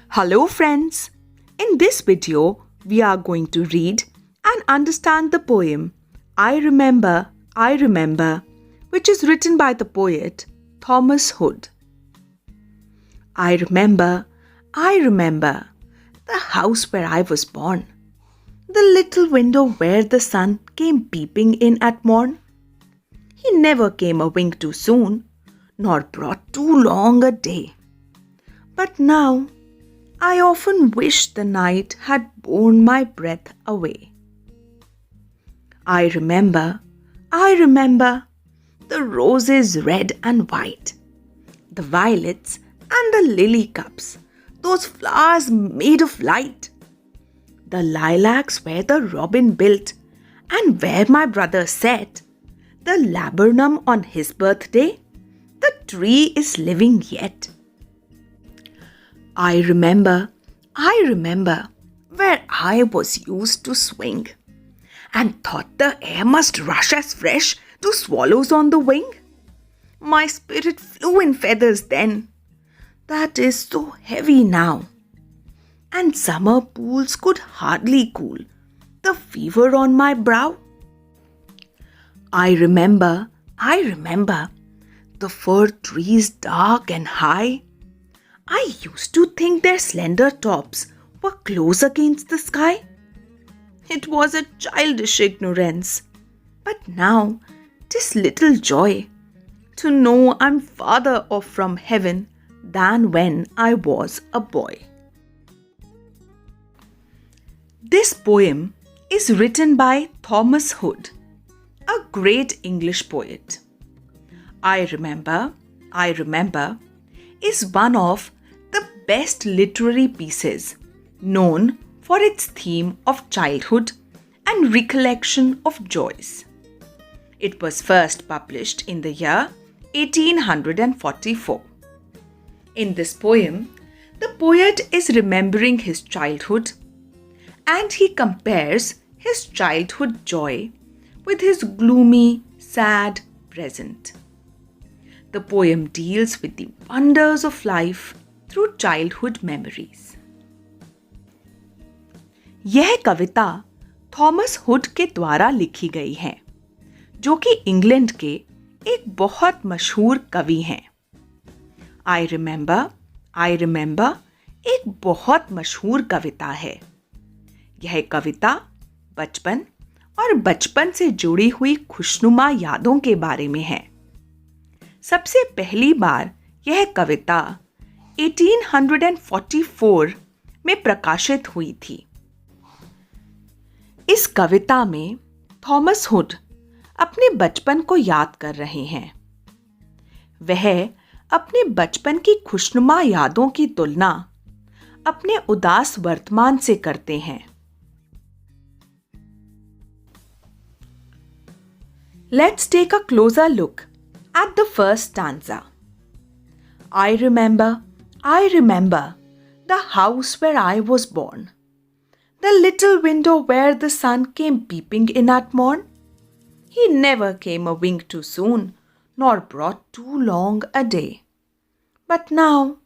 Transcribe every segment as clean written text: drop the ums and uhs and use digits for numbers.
Hello friends! In this video, we are going to read and understand the poem I Remember, which is written by the poet Thomas Hood. I remember the house where I was born, the little window where the sun came peeping in at morn. He never came a wink too soon, nor brought too long a day. But now, I often wish the night had borne my breath away. I remember the roses red and white, the violets and the lily cups, those flowers made of light, the lilacs where the robin built and where my brother sat, the laburnum on his birthday, the tree is living yet. I remember where I was used to swing and thought the air must rush as fresh to swallows on the wing. My spirit flew in feathers then, that is so heavy now, and summer pools could hardly cool the fever on my brow. I remember the fir trees dark and high. I used to think their slender tops were close against the sky. It was a childish ignorance, but now 'tis little joy to know I'm farther off from heaven than when I was a boy. This poem is written by Thomas Hood, a great English poet. I remember is one of the best literary pieces known for its theme of childhood and recollection of joys. It was first published in the year 1844. In this poem, the poet is remembering his childhood and he compares his childhood joy with his gloomy, sad present. The poem deals with the wonders of life through childhood memories. यह कविता Thomas hood के द्वारा लिखी गई है, जो कि England के एक बहुत मशहूर कवि हैं। आई रिमेंबर एक बहुत मशहूर कविता है। यह कविता बचपन और बचपन से जुड़ी हुई खुशनुमा यादों के बारे में है। सबसे पहली बार यह कविता 1844 में प्रकाशित हुई थी। इस कविता में थॉमस हुड अपने बचपन को याद कर रहे हैं। वह अपने बचपन की खुशनुमा यादों की तुलना अपने उदास वर्तमान से करते हैं। Let's take a closer look at the first stanza. I remember the house where I was born, the little window where the sun came peeping in at morn. He never came a wink too soon, nor brought too long a day. But now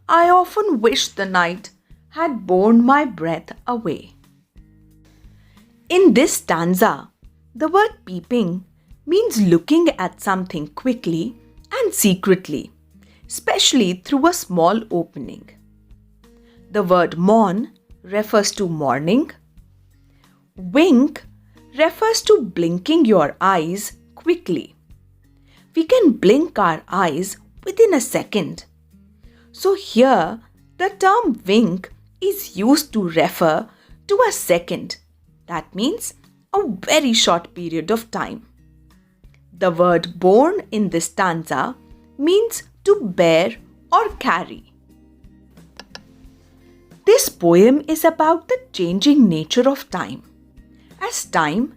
I often wish the night had borne my breath away. In this stanza, the word peeping means looking at something quickly and secretly, especially through a small opening. The word morn refers to morning. Wink refers to blinking your eyes quickly. We can blink our eyes within a second. So here, the term wink is used to refer to a second. That means a very short period of time. The word borne in this stanza means to bear or carry. This poem is about the changing nature of time, as time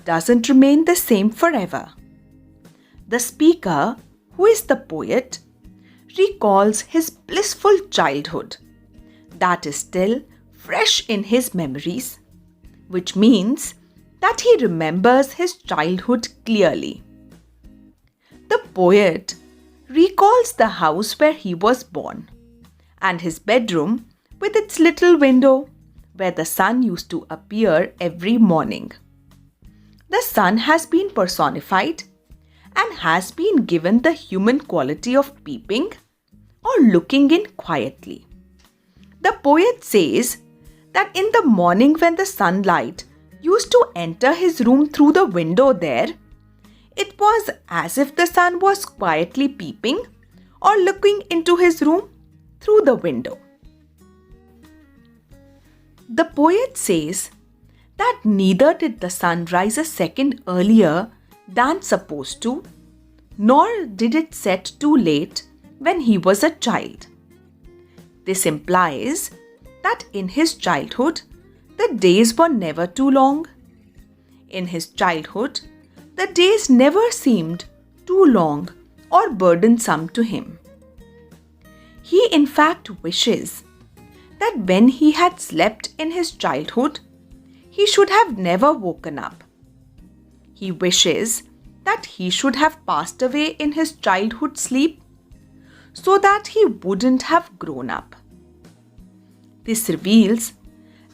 doesn't remain the same forever. The speaker, who is the poet, recalls his blissful childhood that is still fresh in his memories, which means that he remembers his childhood clearly. The poet recalls the house where he was born and his bedroom with its little window where the sun used to appear every morning. The sun has been personified and has been given the human quality of peeping or looking in quietly. The poet says that in the morning when the sunlight used to enter his room through the window there, it was as if the sun was quietly peeping or looking into his room through the window. The poet says that neither did the sun rise a second earlier than supposed to, nor did it set too late when he was a child. This implies that in his childhood, the days were never too long. In his childhood, the days never seemed too long or burdensome to him. He in fact wishes that when he had slept in his childhood, he should have never woken up. He wishes that he should have passed away in his childhood sleep so that he wouldn't have grown up. This reveals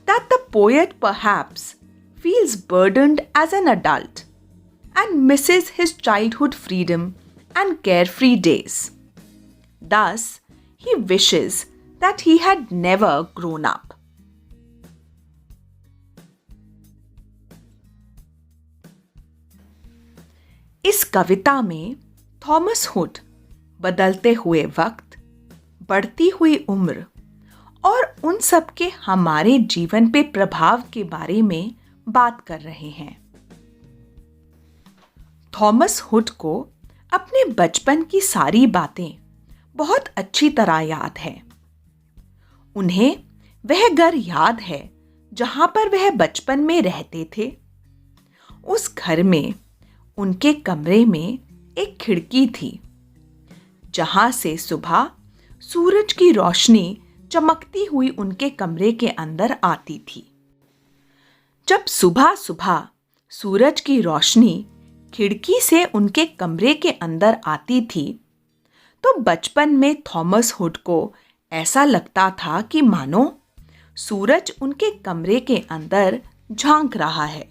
that the poet perhaps feels burdened as an adult and misses his childhood freedom and carefree days. Thus, he wishes that he had never grown up. इस कविता में Thomas hood बदलते हुए वक्त, बढ़ती हुई उम्र और उन सब के हमारे जीवन पे प्रभाव के बारे में बात कर रहे हैं। थॉमस हुड को अपने बचपन की सारी बातें बहुत अच्छी तरह याद है। उन्हें वह घर याद है जहां पर वह बचपन में रहते थे। उस घर में उनके कमरे में एक खिड़की थी जहां से सुबह सूरज की रोशनी चमकती हुई उनके कमरे के अंदर आती थी। जब सुबह सुबह सूरज की रोशनी खिड़की से उनके कमरे के अंदर आती थी तो बचपन में थॉमस हुड को ऐसा लगता था कि मानो सूरज उनके कमरे के अंदर झांक रहा है।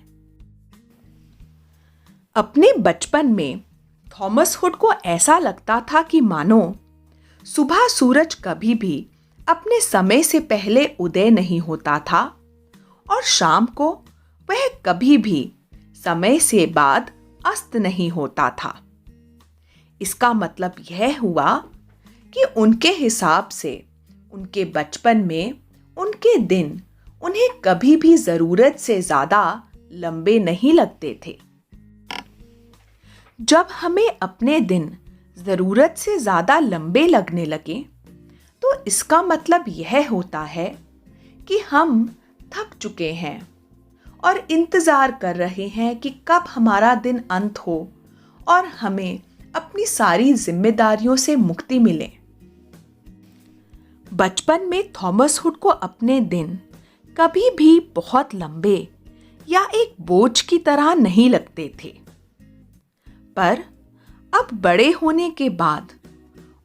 अपने बचपन में थॉमस हुड को ऐसा लगता था कि मानो सुबह सूरज कभी भी अपने समय से पहले उदय नहीं होता था और शाम को वह कभी भी समय से बाद अस्त नहीं होता था। इसका मतलब यह हुआ कि उनके हिसाब से उनके बचपन में उनके दिन उन्हें कभी भी ज़रूरत से ज़्यादा लंबे नहीं लगते थे। जब हमें अपने दिन ज़रूरत से ज़्यादा लंबे लगने लगे तो इसका मतलब यह होता है कि हम थक चुके हैं और इंतज़ार कर रहे हैं कि कब हमारा दिन अंत हो और हमें अपनी सारी जिम्मेदारियों से मुक्ति मिले। बचपन में थॉमस हुड को अपने दिन कभी भी बहुत लंबे या एक बोझ की तरह नहीं लगते थे, पर अब बड़े होने के बाद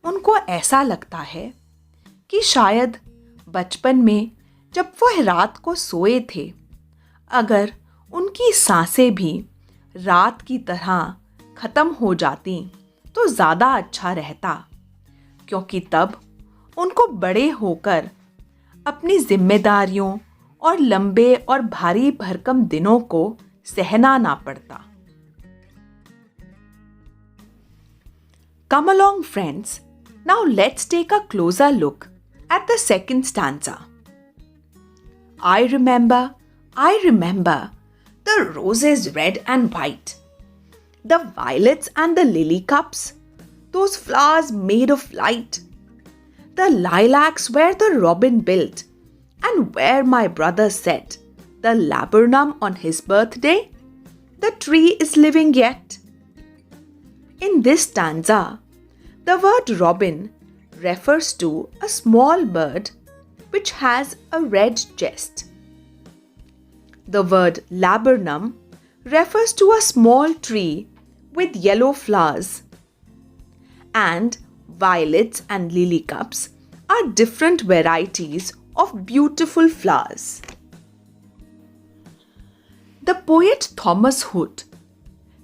उनको ऐसा लगता है कि शायद बचपन में जब वह रात को सोए थे, अगर उनकी सांसें भी रात की तरह ख़त्म हो जाती तो ज़्यादा अच्छा रहता, क्योंकि तब उनको बड़े होकर अपनी जिम्मेदारियों और लंबे और भारी भरकम दिनों को सहना ना पड़ता। Come along, friends. Now let's take a closer look at the second stanza. I remember the roses red and white, the violets and the lily cups, those flowers made of light, the lilacs where the robin built, and where my brother set the laburnum on his birthday, the tree is living yet. In this stanza, the word robin refers to a small bird which has a red chest. The word laburnum refers to a small tree with yellow flowers. And violets and lily cups are different varieties of beautiful flowers. The poet Thomas Hood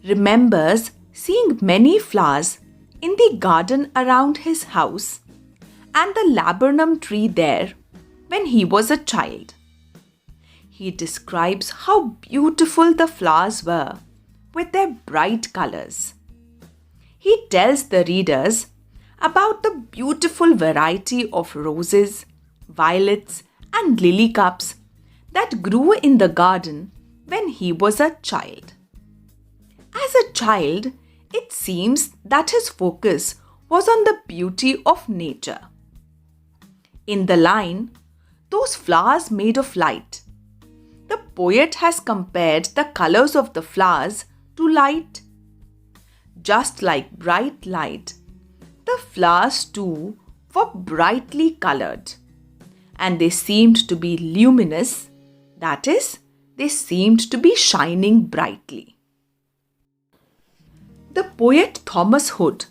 remembers seeing many flowers in the garden around his house and the laburnum tree there when he was a child. He describes how beautiful the flowers were with their bright colors. He tells the readers about the beautiful variety of roses, violets, and lily cups that grew in the garden when he was a child. As a child, it seems that his focus was on the beauty of nature. In the line, "Those flowers made of light," the poet has compared the colors of the flowers to light. Just like bright light, the flowers too were brightly colored, and they seemed to be luminous, that is, they seemed to be shining brightly. The poet Thomas Hood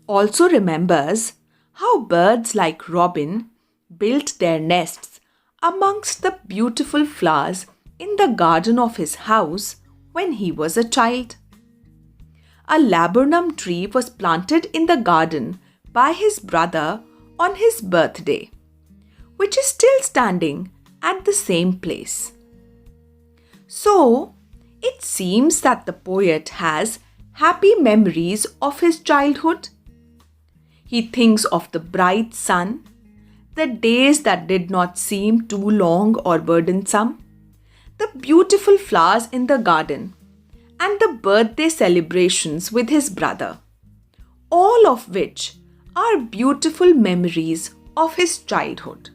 also remembers how birds like robin built their nests amongst the beautiful flowers in the garden of his house when he was a child. A laburnum tree was planted in the garden by his brother on his birthday, which is still standing at the same place. So, it seems that the poet has happy memories of his childhood. He thinks of the bright sun, the days that did not seem too long or burdensome, the beautiful flowers in the garden, and the birthday celebrations with his brother, all of which are beautiful memories of his childhood.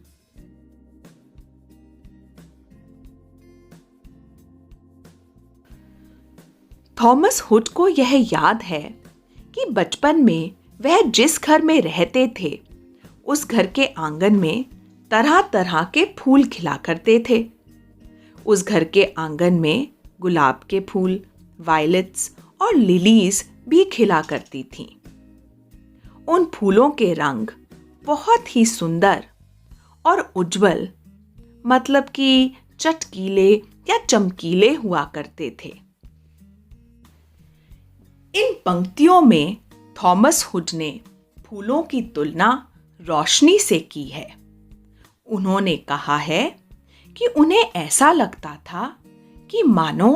Thomas hood को यह याद है कि बचपन में वह जिस घर में रहते थे उस घर के आंगन में तरह तरह के फूल खिला करते थे। उस घर के आंगन में गुलाब के फूल, वायलेट्स और लिलीज भी खिला करती थीं। उन फूलों के रंग बहुत ही सुंदर और उज्जवल, मतलब कि चटकीले या चमकीले हुआ करते थे। इन पंक्तियों में थॉमस हुड ने फूलों की तुलना रोशनी से की है। उन्होंने कहा है कि उन्हें ऐसा लगता था कि मानो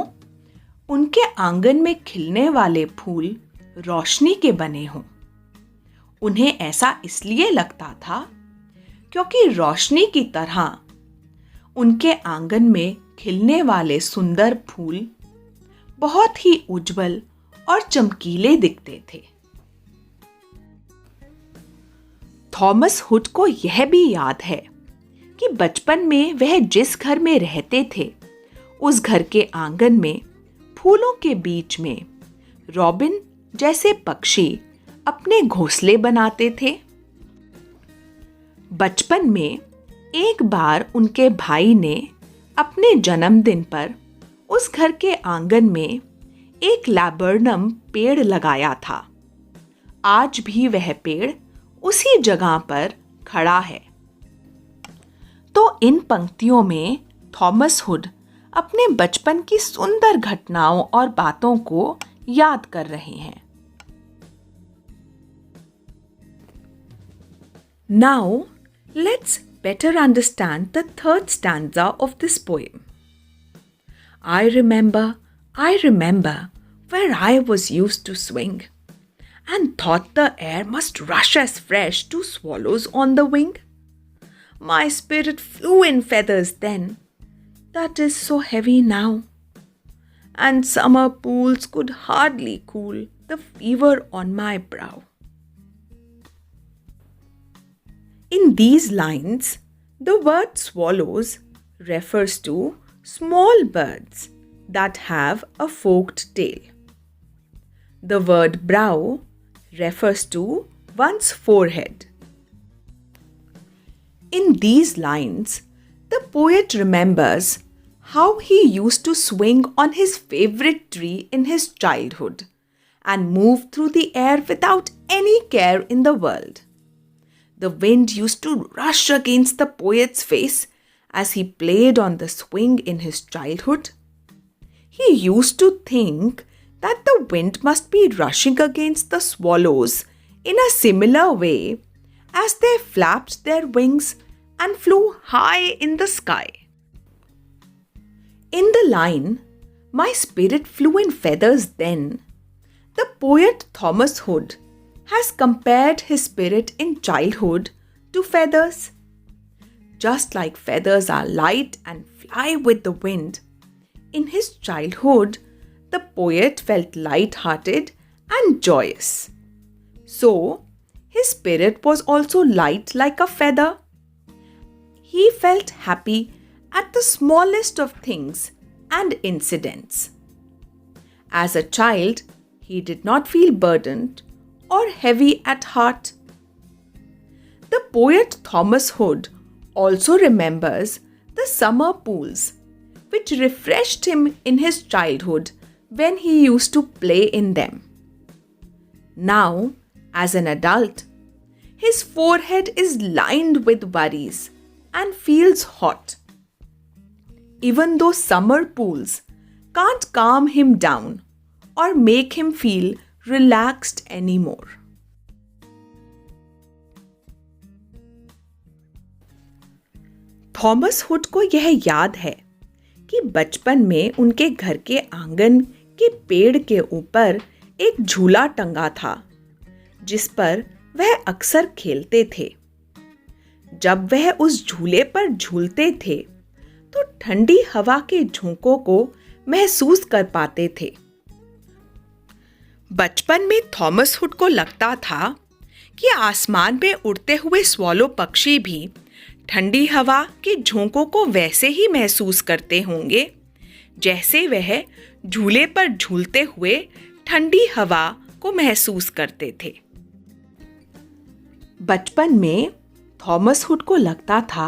उनके आंगन में खिलने वाले फूल रोशनी के बने हों। उन्हें ऐसा इसलिए लगता था क्योंकि रोशनी की तरह उनके आंगन में खिलने वाले सुंदर फूल बहुत ही उज्जवल और चमकीले दिखते थे। थॉमस हुड को यह भी याद है कि बचपन में वह जिस घर में रहते थे उस घर के आंगन में फूलों के बीच में रॉबिन जैसे पक्षी अपने घोंसले बनाते थे। बचपन में एक बार उनके भाई ने अपने जन्मदिन पर उस घर के आंगन में एक लैबर्नम पेड़ लगाया था। आज भी वह पेड़ उसी जगह पर खड़ा है। तो इन पंक्तियों में थॉमस हुड अपने बचपन की सुंदर घटनाओं और बातों को याद कर रहे हैं। Now, let's better understand the third stanza of this poem. I remember where I was used to swing, and thought the air must rush as fresh to swallows on the wing. My spirit flew in feathers then, that is so heavy now, and summer pools could hardly cool the fever on my brow. In these lines, the word swallows refers to small birds that have a forked tail. The word brow refers to one's forehead. In these lines, the poet remembers how he used to swing on his favorite tree in his childhood and move through the air without any care in the world. The wind used to rush against the poet's face as he played on the swing in his childhood? He used to think that the wind must be rushing against the swallows in a similar way as they flapped their wings and flew high in the sky. In the line, "My spirit flew in feathers then," the poet Thomas Hood has compared his spirit in childhood to feathers. Just like feathers are light and fly with the wind, in his childhood, the poet felt light-hearted and joyous. So, his spirit was also light like a feather. He felt happy at the smallest of things and incidents. As a child, he did not feel burdened or heavy at heart. The poet Thomas Hood also remembers the summer pools, which refreshed him in his childhood when he used to play in them. Now, as an adult, his forehead is lined with worries and feels hot. Even though summer pools can't calm him down or make him feel relaxed anymore. Thomas hood को यह याद है कि बचपन में उनके घर के आंगन के पेड़ के ऊपर एक झूला टंगा था, जिस पर वह अक्सर खेलते थे। जब वह उस झूले पर झूलते थे, तो ठंडी हवा के झोंकों को महसूस कर पाते थे। बचपन में थॉमस हुड को लगता था कि आसमान में उड़ते हुए स्वॉलो पक्षी भी ठंडी हवा के झोंकों को वैसे ही महसूस करते होंगे जैसे वह झूले पर झूलते हुए ठंडी हवा को महसूस करते थे। बचपन में थॉमस हुड को लगता था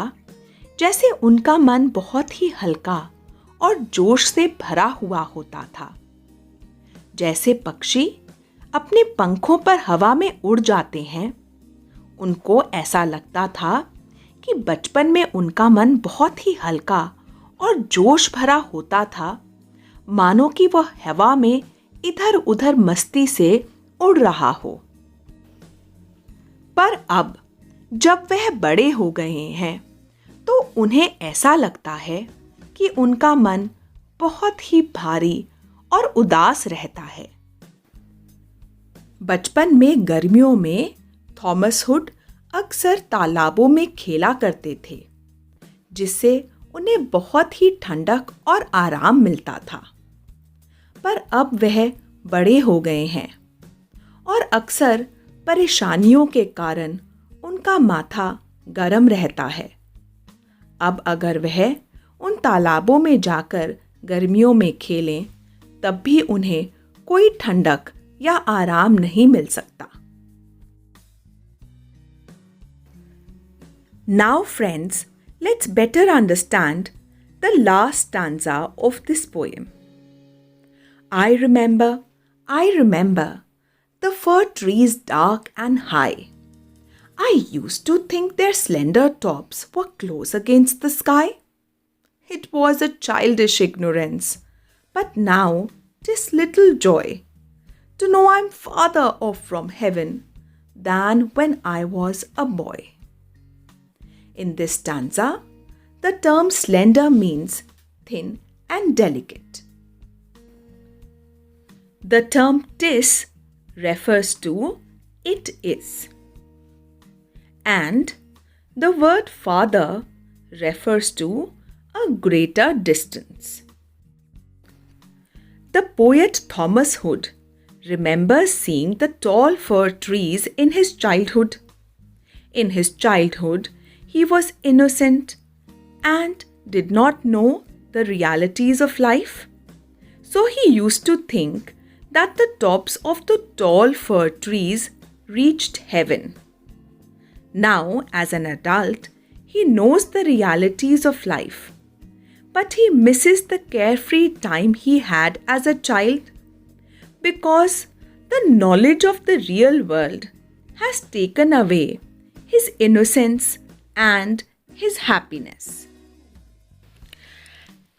जैसे उनका मन बहुत ही हल्का और जोश से भरा हुआ होता था। जैसे पक्षी अपने पंखों पर हवा में उड़ जाते हैं, उनको ऐसा लगता था कि बचपन में उनका मन बहुत ही हल्का और जोश भरा होता था, मानो कि वह हवा में इधर उधर मस्ती से उड़ रहा हो। पर अब जब वह बड़े हो गए हैं, तो उन्हें ऐसा लगता है कि उनका मन बहुत ही भारी और उदास रहता है। बचपन में गर्मियों में थॉमस हुड अक्सर तालाबों में खेला करते थे, जिससे उन्हें बहुत ही ठंडक और आराम मिलता था। पर अब वह बड़े हो गए हैं और अक्सर परेशानियों के कारण उनका माथा गर्म रहता है। अब अगर वह उन तालाबों में जाकर गर्मियों में खेलें, तब भी उन्हें कोई ठंडक या आराम नहीं मिल सकता। Now friends, let's better understand the last stanza of this poem. I remember, the fir trees dark and high. I used to think their slender tops were close against the sky. It was a childish ignorance, but now 'tis little joy to know I'm farther off from heaven than when I was a boy. In this stanza, the term slender means thin and delicate. The term "tis" refers to "it is," and the word "farther" refers to a greater distance. The poet Thomas Hood remembers seeing the tall fir trees in his childhood. In his childhood, he was innocent and did not know the realities of life. So he used to think that the tops of the tall fir trees reached heaven. Now, as an adult, he knows the realities of life, but he misses the carefree time he had as a child because the knowledge of the real world has taken away his innocence and his happiness.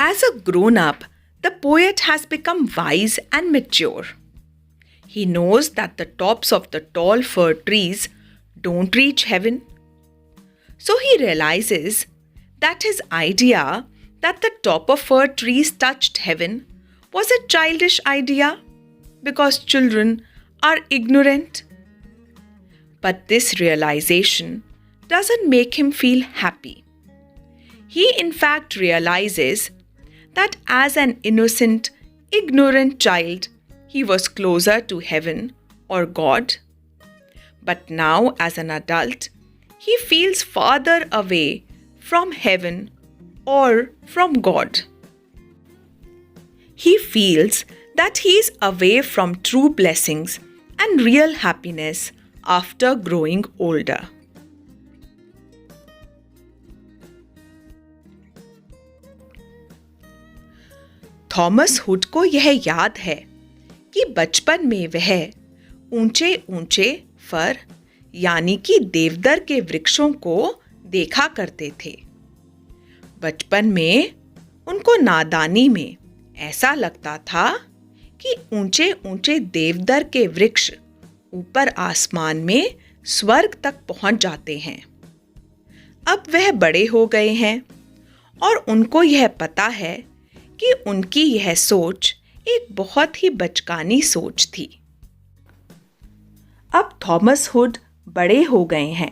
As a grown-up, the poet has become wise and mature. He knows that the tops of the tall fir trees don't reach heaven. So he realizes that his idea that the top of fir trees touched heaven was a childish idea because children are ignorant. But this realization doesn't make him feel happy. He in fact realizes that as an innocent, ignorant child, he was closer to heaven or God. But now as an adult, he feels farther away from heaven or from God. He feels that he is away from true blessings and real happiness after growing older. Thomas hood को यह याद है कि बचपन में वह ऊंचे ऊंचे फर यानी कि देवदार के वृक्षों को देखा करते थे। बचपन में उनको नादानी में ऐसा लगता था कि ऊंचे ऊंचे देवदार के वृक्ष ऊपर आसमान में स्वर्ग तक पहुंच जाते हैं। अब वह बड़े हो गए हैं और उनको यह पता है कि उनकी यह सोच एक बहुत ही बचकानी सोच थी। अब थॉमस हुड बड़े हो गए हैं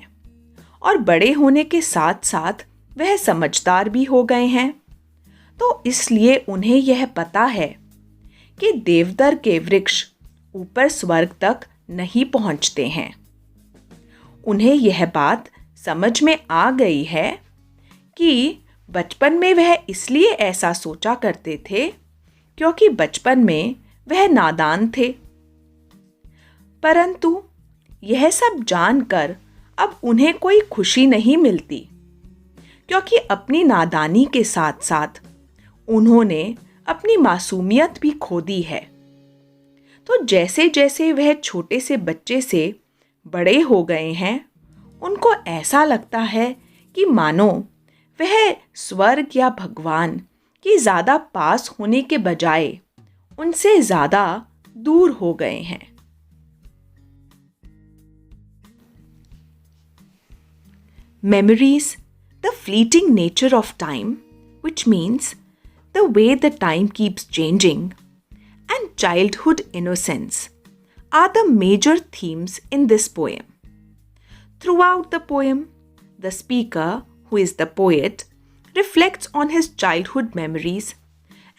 और बड़े होने के साथ साथ वह समझदार भी हो गए हैं, तो इसलिए उन्हें यह पता है कि देवदार के वृक्ष ऊपर स्वर्ग तक नहीं पहुंचते हैं। उन्हें यह बात समझ में आ गई है कि बचपन में वह इसलिए ऐसा सोचा करते थे क्योंकि बचपन में वह नादान थे। परंतु यह सब जानकर अब उन्हें कोई खुशी नहीं मिलती क्योंकि अपनी नादानी के साथ साथ उन्होंने अपनी मासूमियत भी खो दी है। तो जैसे जैसे वह छोटे से बच्चे से बड़े हो गए हैं, उनको ऐसा लगता है कि मानो वह स्वर्ग या भगवान के ज़्यादा पास होने के बजाय उनसे ज़्यादा दूर हो गए हैं। Memories, the fleeting nature of time, which means the way the time keeps changing, and childhood innocence are the major themes in this poem. Throughout the poem, the speaker, who is the poet, reflects on his childhood memories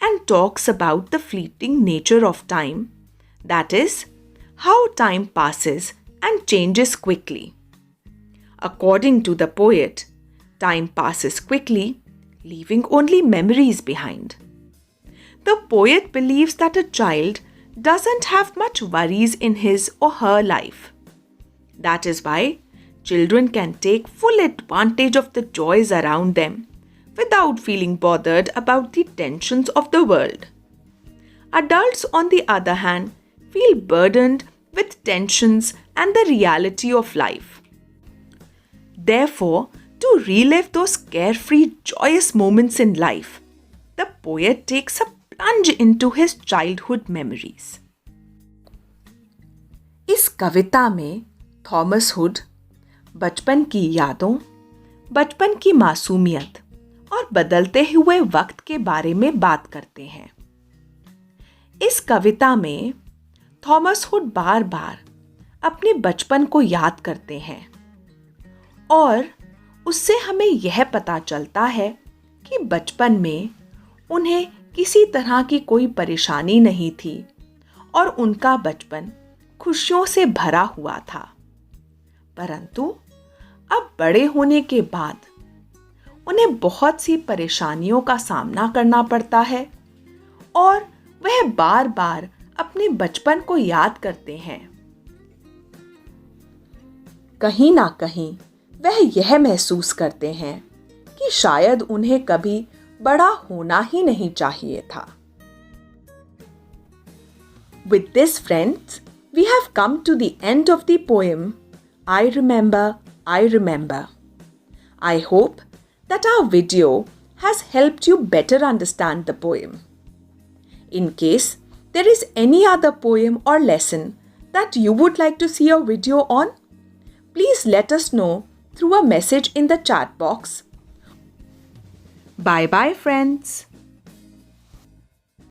and talks about the fleeting nature of time, that is, how time passes and changes quickly. According to the poet, time passes quickly, leaving only memories behind. The poet believes that a child doesn't have much worries in his or her life. That is why children can take full advantage of the joys around them without feeling bothered about the tensions of the world. Adults, on the other hand, feel burdened with tensions and the reality of life. Therefore, to relive those carefree, joyous moments in life, the poet takes a plunge into his childhood memories. इस कविता में Thomas hood बचपन की यादों, बचपन की मासूमियत और बदलते हुए वक्त के बारे में बात करते हैं। इस कविता में थॉमस हुड बार बार अपने बचपन को याद करते हैं और उससे हमें यह पता चलता है कि बचपन में उन्हें किसी तरह की कोई परेशानी नहीं थी और उनका बचपन खुशियों से भरा हुआ था। परंतु अब बड़े होने के बाद उन्हें बहुत सी परेशानियों का सामना करना पड़ता है और वह बार बार अपने बचपन को याद करते हैं। कहीं ना कहीं वह यह महसूस करते हैं कि शायद उन्हें कभी बड़ा होना ही नहीं चाहिए था। With this, friends, we have come to the end of the poem I Remember, I Remember. I hope that our video has helped you better understand the poem. In case there is any other poem or lesson that you would like to see a video on, please let us know through a message in the chat box. Bye bye friends.